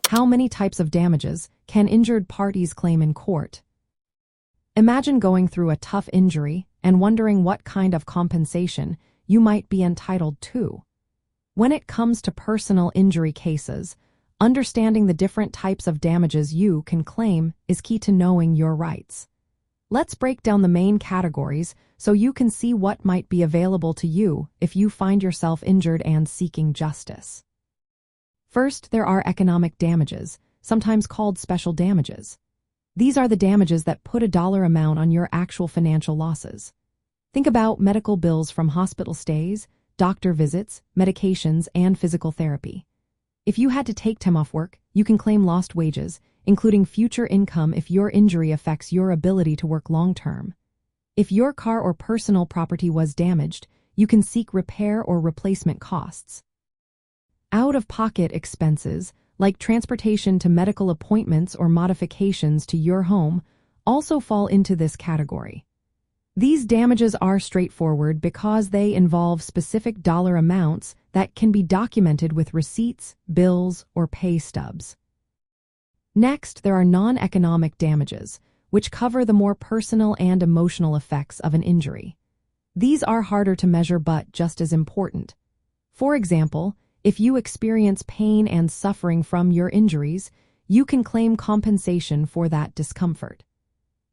How many types of damages can injured parties claim in court? Imagine going through a tough injury and wondering what kind of compensation you might be entitled to. When it comes to personal injury cases, understanding the different types of damages you can claim is key to knowing your rights. Let's break down the main categories so you can see what might be available to you if you find yourself injured and seeking justice. First, there are economic damages, sometimes called special damages. These are the damages that put a dollar amount on your actual financial losses. Think about medical bills from hospital stays, doctor visits, medications, and physical therapy. If you had to take time off work, you can claim lost wages, including future income if your injury affects your ability to work long-term. If your car or personal property was damaged, you can seek repair or replacement costs. Out-of-pocket expenses, like transportation to medical appointments or modifications to your home, also fall into this category. These damages are straightforward because they involve specific dollar amounts that can be documented with receipts, bills, or pay stubs. Next, there are non-economic damages, which cover the more personal and emotional effects of an injury. These are harder to measure but just as important. For example, if you experience pain and suffering from your injuries, you can claim compensation for that discomfort.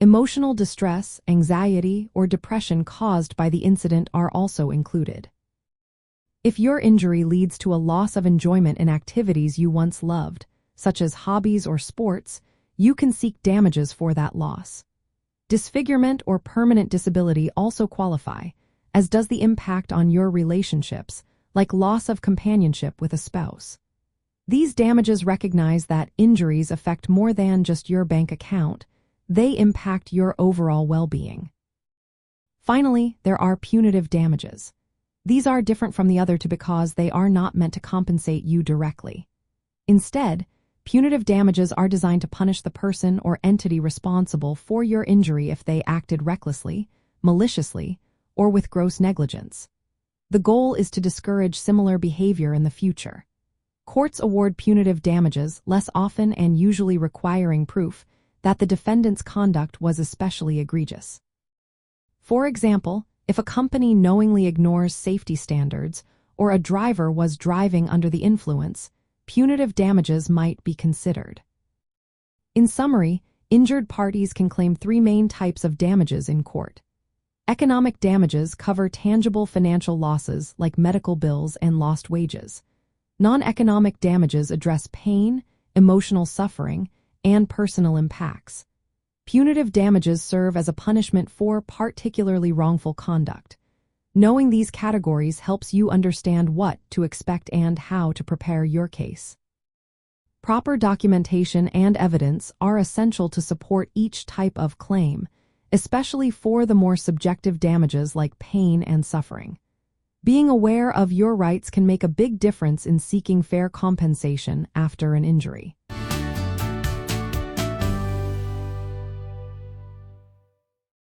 Emotional distress, anxiety, or depression caused by the incident are also included. If your injury leads to a loss of enjoyment in activities you once loved, such as hobbies or sports, you can seek damages for that loss. Disfigurement or permanent disability also qualify, as does the impact on your relationships, like loss of companionship with a spouse. These damages recognize that injuries affect more than just your bank account. They impact your overall well-being. Finally, there are punitive damages. These are different from the other two because they are not meant to compensate you directly. Instead, punitive damages are designed to punish the person or entity responsible for your injury if they acted recklessly, maliciously, or with gross negligence. The goal is to discourage similar behavior in the future. Courts award punitive damages less often and usually requiring proof that the defendant's conduct was especially egregious. For example, if a company knowingly ignores safety standards or a driver was driving under the influence, punitive damages might be considered. In summary, injured parties can claim three main types of damages in court. Economic damages cover tangible financial losses like medical bills and lost wages. Non-economic damages address pain, emotional suffering, and personal impacts. Punitive damages serve as a punishment for particularly wrongful conduct. Knowing these categories helps you understand what to expect and how to prepare your case. Proper documentation and evidence are essential to support each type of claim, especially for the more subjective damages like pain and suffering. Being aware of your rights can make a big difference in seeking fair compensation after an injury.